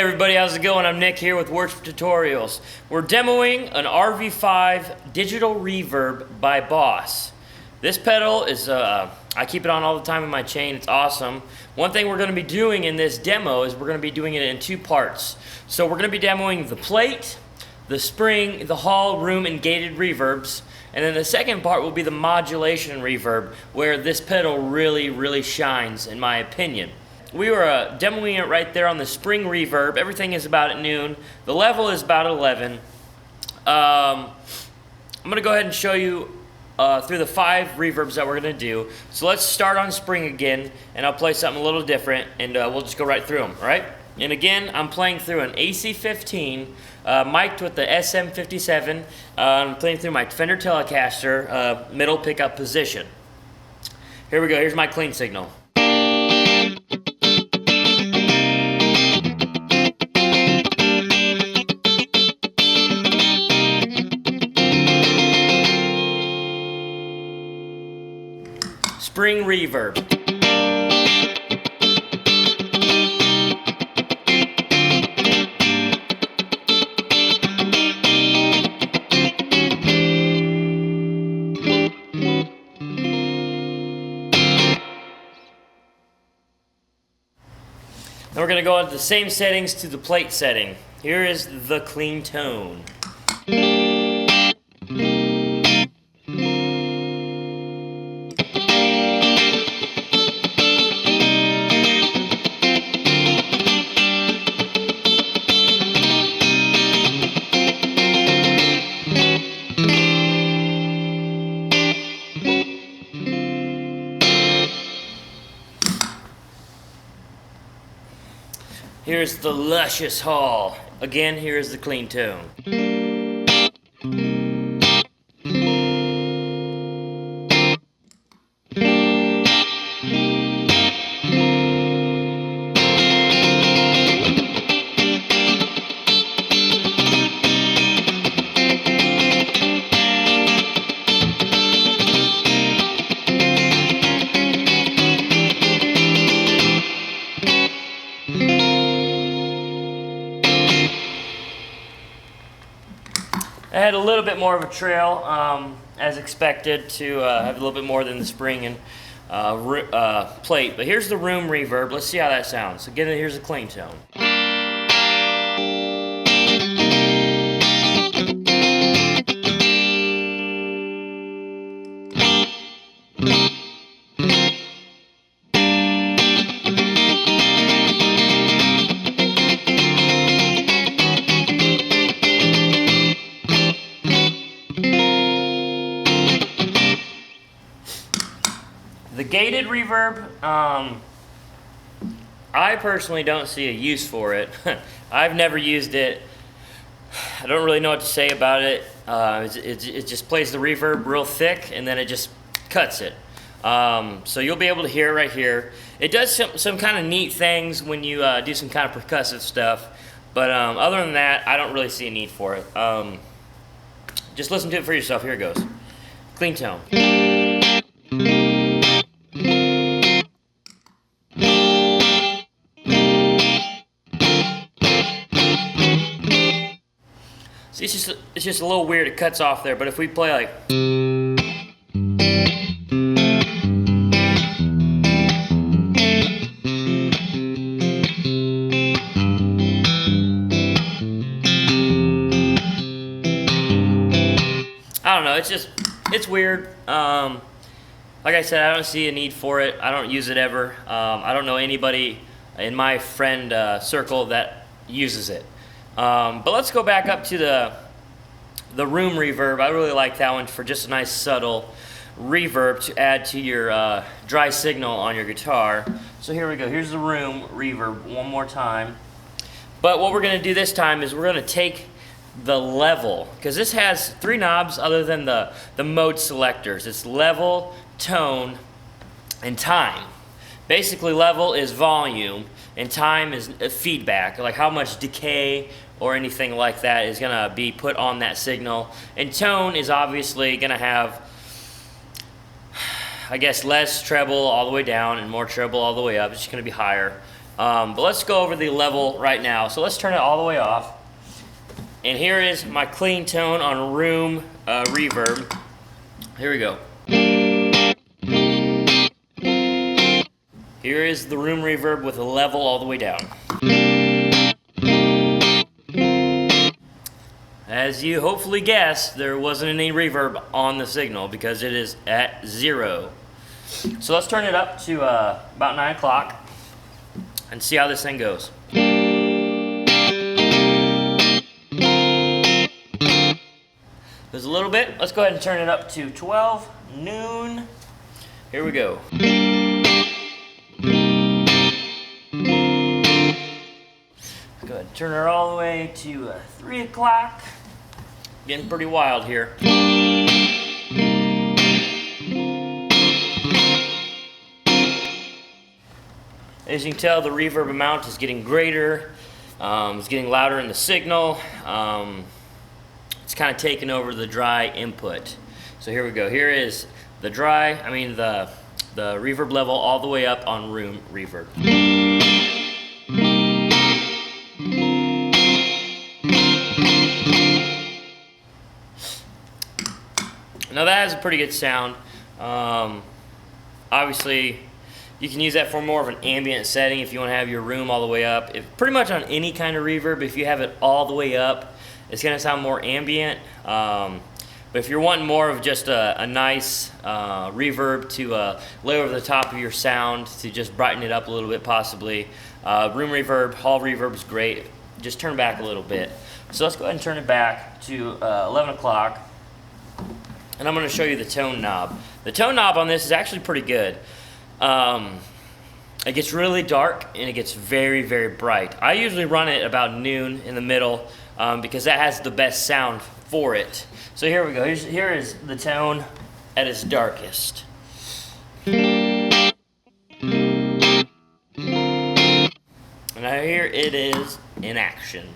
everybody, how's it going? I'm Nick here with Worship Tutorials. We're demoing an RV-5 digital reverb by Boss. This pedal is, I keep it on all the time in my chain. It's awesome. One thing we're going to be doing in this demo is we're going to be doing it in two parts. So we're going to be demoing the plate, the spring, the hall, room, and gated reverbs. And then the second part will be the modulation reverb, where this pedal really shines, in my opinion. We were demoing it right there on the spring reverb. Everything is about at noon. The level is about at 11. I'm going to go ahead and show you through the 5 reverbs that we're going to do. So let's start on spring again, and I'll play something a little different, and we'll just go right through them, all right? And again, I'm playing through an AC-15, mic'd with the SM57. I'm playing through my Fender Telecaster, middle pickup position. Here we go. Here's my clean signal. Spring reverb. Then we're going to go into the same settings to the plate setting. Here is the clean tone. Here's the luscious hall. Again, here's the clean tone. I had a little bit more of a trail, as expected, to have a little bit more than the spring and plate. But here's the room reverb. Let's see how that sounds. Again, here's the clean tone. The gated reverb, I personally don't see a use for it. I've never used it. I don't really know what to say about it. It just plays the reverb real thick, and then it just cuts it. So you'll be able to hear it right here. It does some kind of neat things when you do some kind of percussive stuff, but other than that, I don't really see a need for it. Just listen to it for yourself. Here it goes. Clean tone. See, it's just a little weird. It cuts off there, but if we play like, I don't know. It's weird. Like I said, I don't see a need for it. I don't use it ever. I don't know anybody in my friend circle that uses it. But let's go back up to the room reverb. I really like that one for just a nice subtle reverb to add to your dry signal on your guitar. So here we go. Here's the room reverb one more time. But what we're going to do this time is we're going to take the level, because this has 3 knobs other than the mode selectors. It's level, tone, and time. Basically, level is volume, and time is feedback, like how much decay or anything like that is going to be put on that signal. And tone is obviously going to have, I guess, less treble all the way down and more treble all the way up. It's just going to be higher. But let's go over the level right now. So let's turn it all the way off. And here is my clean tone on room reverb. Here we go. Here is the room reverb with a level all the way down. As you hopefully guessed, there wasn't any reverb on the signal because it is at 0. So let's turn it up to about 9 o'clock and see how this thing goes. There's a little bit. Let's go ahead and turn it up to 12, noon. Here we go. Let's go ahead and turn it all the way to 3 o'clock. Getting pretty wild here. As you can tell, the reverb amount is getting greater. It's getting louder in the signal. It's kind of taking over the dry input. So here we go. Here is the the reverb level all the way up on room reverb. Now that has a pretty good sound. Obviously, you can use that for more of an ambient setting if you want to have your room all the way up. Pretty much on any kind of reverb, if you have it all the way up, it's going to sound more ambient. But if you're wanting more of just a nice reverb to lay over the top of your sound to just brighten it up a little bit possibly, room reverb, hall reverb is great. Just turn back a little bit. So let's go ahead and turn it back to 11 o'clock. And I'm going to show you the tone knob. The tone knob on this is actually pretty good. It gets really dark and it gets very, very bright. I usually run it about noon in the middle because that has the best sound for it. So here we go. Here is the tone at its darkest. And now here it is in action.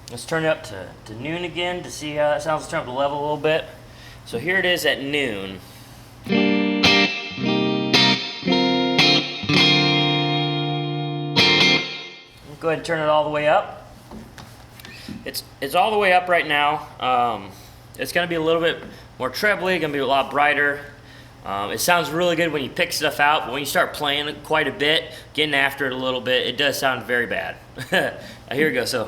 Let's turn it up to noon again to see how that sounds. Let's turn up the level a little bit. So here it is at noon. Go ahead and turn it all the way up. It's all the way up right now. It's going to be a little bit more trebly, going to be a lot brighter. It sounds really good when you pick stuff out, but when you start playing it quite a bit, getting after it a little bit, it does sound very bad. Here we go. So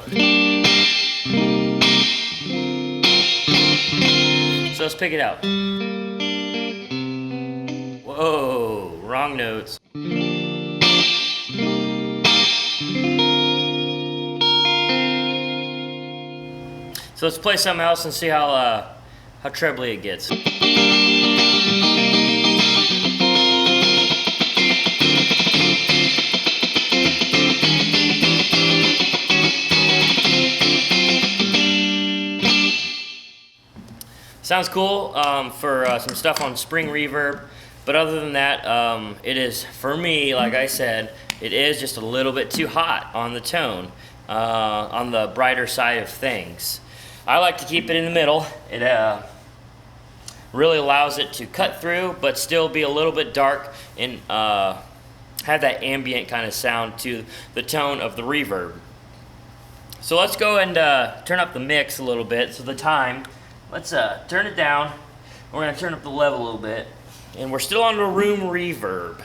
let's pick it out. Whoa, wrong notes. So let's play something else and see how trebly it gets. Sounds cool for some stuff on spring reverb, but other than that, it is, for me, like I said, it is just a little bit too hot on the tone, on the brighter side of things. I like to keep it in the middle. It really allows it to cut through, but still be a little bit dark and have that ambient kind of sound to the tone of the reverb. So let's go and turn up the mix a little bit. So the time. Let's turn it down. We're going to turn up the level a little bit. And we're still on the room reverb.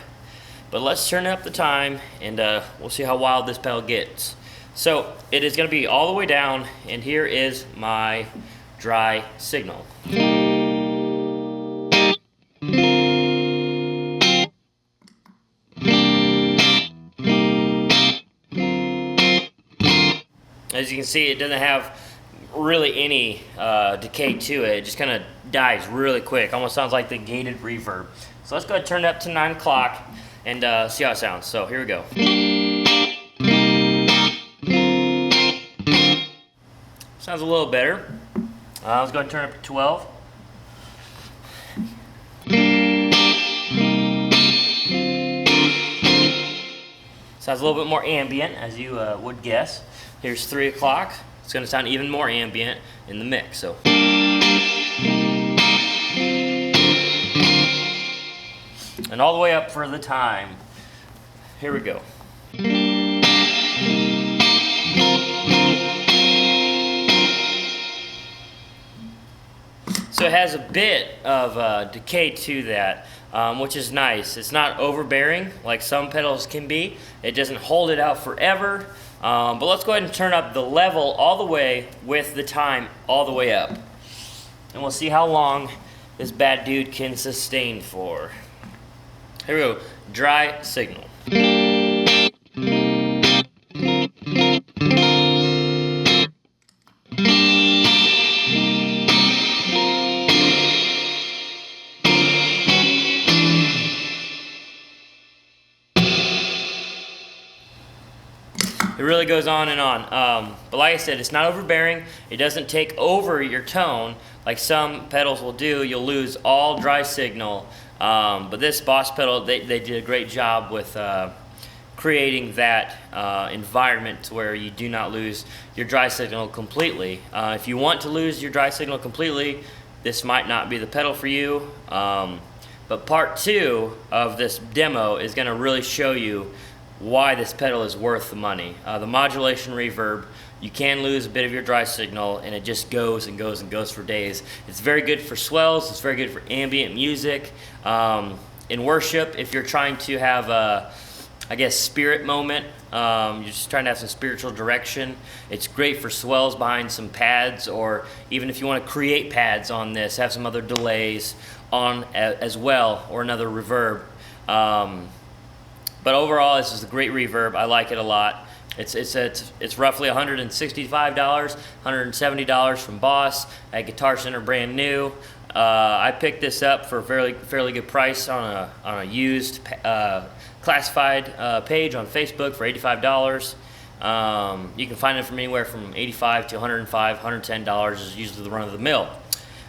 But let's turn up the time and we'll see how wild this pedal gets. So it is going to be all the way down, and here is my dry signal. As you can see, it doesn't have really any decay to it. It just kind of dies really quick. Almost sounds like the gated reverb. So let's go ahead and turn it up to 9 o'clock and see how it sounds. So here we go. Sounds a little better. Let's go ahead and turn it up to 12. Sounds a little bit more ambient, as you would guess. Here's 3 o'clock. It's going to sound even more ambient in the mix. So. and all the way up for the time. Here we go. So it has a bit of decay to that, which is nice. It's not overbearing like some pedals can be. It doesn't hold it out forever. But let's go ahead and turn up the level all the way with the time all the way up. And we'll see how long this bad dude can sustain for. Here we go, dry signal. It really goes on and on. But like I said, it's not overbearing. It doesn't take over your tone like some pedals will do. You'll lose all dry signal. But this Boss pedal, they did a great job with creating that environment to where you do not lose your dry signal completely. If you want to lose your dry signal completely, this might not be the pedal for you. But part 2 of this demo is going to really show you why this pedal is worth the money. The modulation reverb, you can lose a bit of your dry signal and it just goes and goes and goes for days. It's very good for swells, it's very good for ambient music. In worship, if you're trying to have a, I guess, spirit moment, you're just trying to have some spiritual direction, it's great for swells behind some pads, or even if you want to create pads on this, have some other delays on as well, or another reverb. But overall, this is a great reverb. I like it a lot. It's roughly $165, $170 from Boss at Guitar Center, brand new. I picked this up for a fairly good price on a used classified page on Facebook for $85. You can find it from anywhere from $85 to $105, $110 is usually the run of the mill.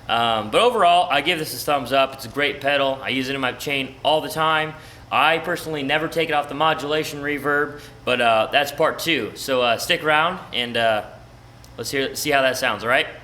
But overall, I give this a thumbs up. It's a great pedal. I use it in my chain all the time. I personally never take it off the modulation reverb, but that's part 2. So stick around and let's see how that sounds, all right?